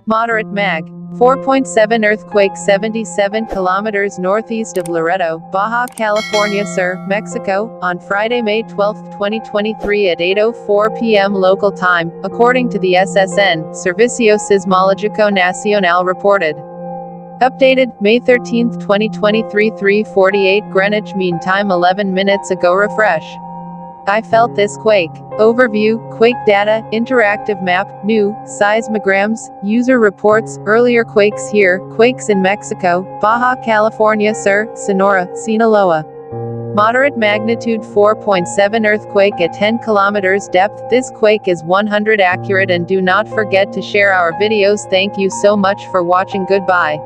Moderate mag. 4.7 earthquake 77 kilometers northeast of Loreto, Baja California Sur, Mexico, on Friday, May 12, 2023 at 8:04 p.m. local time, according to the SSN, Servicio Sismológico Nacional reported. Updated, May 13, 2023 3:48 Greenwich Mean Time 11 minutes ago. Refresh. I felt this quake. Overview, quake data, interactive map, new, SEISMOGRAMS, user reports, earlier quakes here, quakes in Mexico, Baja California Sur, Sonora, Sinaloa. Moderate magnitude 4.7 earthquake at 10 kilometers depth. This quake is 100% accurate, and do not forget to share our videos. Thank you so much for watching. Goodbye.